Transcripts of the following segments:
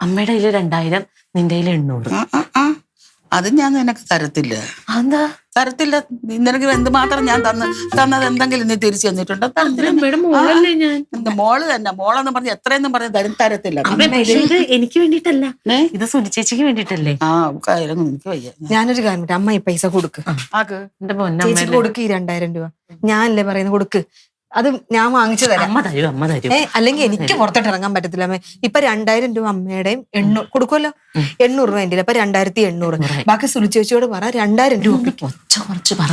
അമ്മയുടെ കയ്യില് 2000, നിന്റെ കയ്യില് 800. അത് ഞാൻ നിനക്ക് തരത്തില്ല. എന്താ തരത്തില്ല? നിനക്ക് എന്തുമാത്രം ഞാൻ തന്നത് എന്തെങ്കിലും നീ തിരിച്ചു തന്നിട്ടുണ്ടോ? അമ്മയുടെ മോളല്ലേ ഞാൻ. മോള് തന്നെ. മോളെന്ന് പറഞ്ഞ് എത്രയെന്നും പറഞ്ഞ് തരത്തില്ല. ഇത് എനിക്ക് വേണ്ടിട്ടല്ല, ഇത് സുനി ചേച്ചിക്ക് വേണ്ടിട്ടല്ലേ. കാര്യം എനിക്ക് വയ്യ. ഞാനൊരു കാര്യം, അമ്മ ഈ പൈസ കൊടുക്ക്. എന്റെ പൊന്നമ്മ ചേച്ചി കൊടുക്ക്. 2000 രൂപ ഞാനല്ലേ പറയുന്നത്, കൊടുക്ക്. അത് ഞാൻ വാങ്ങിച്ചു തരാം. അമ്മ തരും. അല്ലെങ്കിൽ എനിക്ക് പുറത്തോട്ട് ഇറങ്ങാൻ പറ്റത്തില്ല അമ്മേ. ഇപ്പൊ 2000 രൂപ അമ്മയുടെയും 800 കൊടുക്കുമല്ലോ. 800 രൂപ എന്റെ. അപ്പൊ 2800. ബാക്കി സുലു ചേച്ചിയോട് പറ 2000 രൂപ. കുറച്ച് പറ.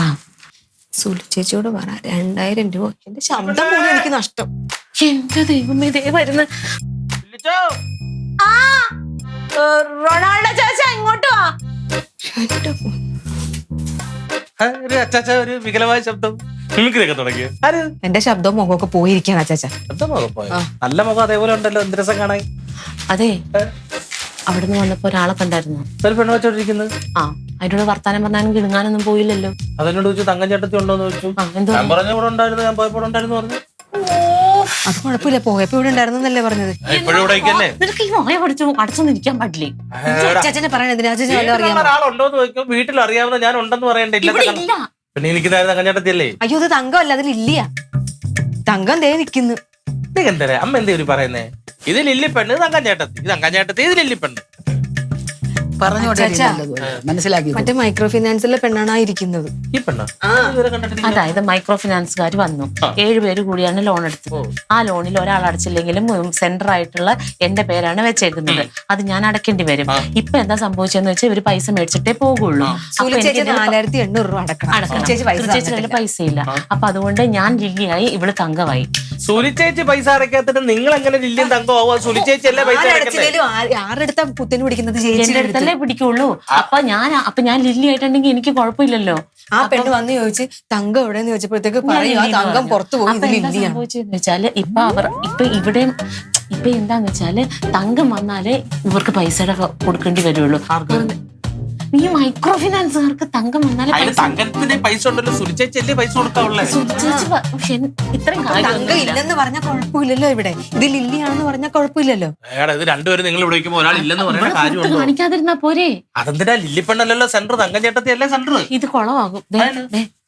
സുലു ചേച്ചിയോട് പറ 2000 രൂപ. എന്റെ ശബ്ദം പോലും എനിക്ക് നഷ്ടം. എന്റെ ദൈവമേ, ദേ വരുന്ന റൊണാൾഡോ ചേച്ചാ ഇങ്ങോട്ട് വാ. ഒരു വികലമായ ശബ്ദം തുടങ്ങിയ എന്റെ ശബ്ദവും മുഖമൊക്കെ പോയിരിക്കാണ് അച്ചാച്ച. നല്ല മുഖം അതേപോലെ ഉണ്ടല്ലോ, എന്ത് രസം കാണാൻ. അതെ, അവിടുന്ന് വന്നപ്പോ ഒരാളെ കണ്ടായിരുന്നു. പെണ്ണ് വെച്ചോണ്ടിരിക്കുന്നത്. അതിനോട് വർത്താനം പറഞ്ഞാലും കിടുങ്ങാനൊന്നും പോയില്ലല്ലോ. അതിനോട് ചോദിച്ചു തങ്കം ചേട്ടത്തി ഉണ്ടോന്ന് ചോദിച്ചു. ഞാൻ പറഞ്ഞ ഇവിടെ ഉണ്ടായിരുന്നു, ഞാൻ പോയപ്പോൾ ഉണ്ടായിരുന്നു പറഞ്ഞു. അത് കുഴപ്പമില്ല, പോയപ്പോ ഇവിടെ ഉണ്ടായിരുന്നല്ലേ പറഞ്ഞത്. നിനക്ക് ഈ മോയെ അടച്ചൊന്നിരിക്കാൻ പാടില്ലേ? അച്ചാച്ചനെ പറയണ എന്തിനാ? അച്ചാച്ചനെ വല്ലതും അറിയാമോ? ആളുണ്ടോന്ന് ചോദിക്കും. വീട്ടിൽ അറിയാവുന്ന ഞാൻ ഉണ്ടെന്ന് പറയണ്ടില്ല. പിന്നെ എനിക്ക് തങ്കം ചേട്ടത്തിയല്ലേ. അയ്യോ, അത് തങ്കമല്ല, അതിലില്ല. തങ്കം ദേ നിക്കുന്നു. എന്താ അമ്മ എന്തേ പറയുന്നേ? ഇത് ലില്ലിപ്പെണ്ണ്, തങ്കം ചേട്ടത്തി. ഇത് തങ്കം ചേട്ടത്തി, ഇത് ലില്ലിപ്പെണ്ണ്. മനസ്സിലാക്കി. മറ്റേ മൈക്രോ ഫിനാൻസിലെ പെണ്ണാണ് ഇരിക്കുന്നത്. ഈ പെണ്ണ അതായത് മൈക്രോ ഫിനാൻസുകാർ വന്നു, 7 പേര് കൂടിയാണ് ലോൺ എടുത്തത്. ആ ലോണിൽ ഒരാൾ അടച്ചില്ലെങ്കിലും സെന്റർ ആയിട്ടുള്ള എന്റെ പേരാണ് വെച്ചേക്കുന്നത്. അത് ഞാൻ അടക്കേണ്ടി വരും. ഇപ്പൊ എന്താ സംഭവിച്ചെന്ന് വെച്ചാൽ ഇവര് പൈസ മേടിച്ചിട്ടേ പോകുള്ളൂ. 4800 രൂപ അടക്കണം. ചേച്ചിയുടെ പൈസ ഇല്ല. അപ്പൊ അതുകൊണ്ട് ഞാൻ ലില്ലിയായി, ഇവള് തങ്കമായി. സുലിച്ചേച്ചി പൈസ അടയ്ക്കാത്തിട്ട് നിങ്ങൾ എങ്ങനെ ലില്ലിയും തങ്കമാവാ? സുലിച്ചേച്ചി അല്ലേ പൈസ ആരെടുത്ത പുത്തന് പിടിക്കുന്നത്? ചേച്ചിയുടെ അടുത്തല്ലേ പിടിക്കുള്ളൂ. അപ്പൊ ഞാൻ ലില്ലി ആയിട്ടുണ്ടെങ്കിൽ എനിക്ക് കുഴപ്പമില്ലല്ലോ. ആ പെണ്ണ് വന്ന് ചോദിച്ച് തങ്കം എവിടെന്ന് ചോദിച്ചപ്പോഴത്തേക്ക് പറയും തങ്കം പുറത്തു പോയി. സംഭവിച്ചെന്ന് വെച്ചാല് ഇപ്പൊ എന്താന്ന് വെച്ചാല് തങ്കം വന്നാലേ ഇവർക്ക് പൈസയുടെ കൊടുക്കേണ്ടി വരുള്ളൂ. ഈ മൈക്രോ ഫിനാൻസുകാർക്ക് തങ്കം വന്നാലേ തങ്കത്തിന് പൈസ ഉണ്ടല്ലോ. സുലിച്ചേച്ചല്ലേ പൈസ കൊടുക്കാവുള്ളേ. ഇത്രയും തങ്കം ഇല്ലെന്ന് പറഞ്ഞാൽ കുഴപ്പമില്ലല്ലോ. ഇവിടെ ഇത് ലില്ലിയാണെന്ന് പറഞ്ഞാൽ കുഴപ്പമില്ലല്ലോ. ഇത് രണ്ടുപേരും നിങ്ങൾ ഇവിടെ വയ്ക്കുമ്പോൾ ഒരാൾ ഇല്ലെന്ന് പറയുന്ന കാര്യം കാണിക്കാതിരുന്നാ പോരെ. അതെന്തിനാ? ലില്ലിപ്പെണ്ണല്ലോ സെന്റർ, തങ്കം ചേട്ടത്തി അല്ലേ സെന്റർ. ഇത് കുളമാകും.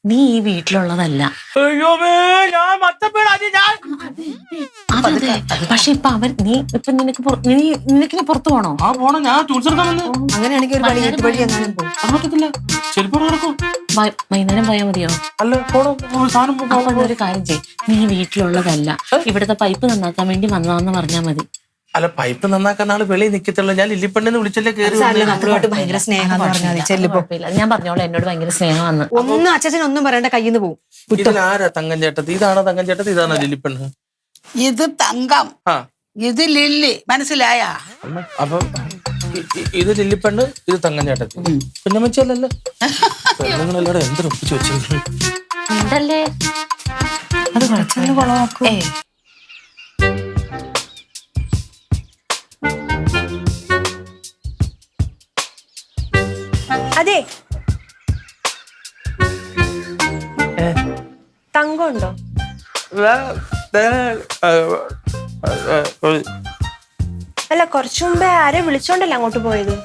നീ ഈ വീട്ടിലുള്ളതല്ല. പക്ഷെ ഇപ്പൊ നീ നിനക്ക് പുറത്തു പോണോ? അങ്ങനെയാണെങ്കിൽ ഒരു വഴി എങ്ങാനും പോകും. വൈകുന്നേരം പോയാൽ മതിയോ? അല്ല, ഒരു കാര്യം ചെയ്യ്, നീ വീട്ടിലുള്ളതല്ല, ഇവിടുത്തെ പൈപ്പ് നന്നാക്കാൻ വേണ്ടി വന്നതാന്ന് പറഞ്ഞാൽ മതി. അല്ല, പൈപ്പ് നന്നാക്കാൻ ആള് വെളിയിൽ നിൽക്കത്തില്ല. ഞാൻ ലില്ലിപ്പെണ്ണെന്ന് വിളിച്ചല്ലേ കയറി. ഭയങ്കര സ്നേഹം. ഞാൻ പറഞ്ഞോളൂ, എന്നോട് ഭയങ്കര സ്നേഹമാണ്. ഒന്നും അച്ഛൻ ഒന്നും പറയണ്ട, കയ്യിൽ നിന്ന് പോകും. ഇതിലാരാ തങ്കം ചേട്ടത്തി? ഇതാണോ തങ്കം ചേട്ടത്തി? ഇതാണോ ലില്ലിപ്പെണ്ണ്? ഇത് തങ്കം, ഇത് ലില്ലി. മനസ്സിലായ? അപ്പൊ ഇത് ലില്ലിപ്പെണ്ണ്, ഇത് തങ്കം ചേട്ടത്തി. പിന്നെ വെച്ചല്ലേ നിങ്ങളെല്ലാടെ എന്തൊരു ഒപ്പിച്ചു വെച്ചു ഉണ്ടല്ലേ? അത് കുറച്ചൊന്ന് കുളമാക്കേ. അതെ, തങ്കം ഉണ്ടോ? അല്ല, കുറച്ചു മുമ്പേ ആരെ വിളിച്ചോണ്ടല്ലേ അങ്ങോട്ട് പോയത്?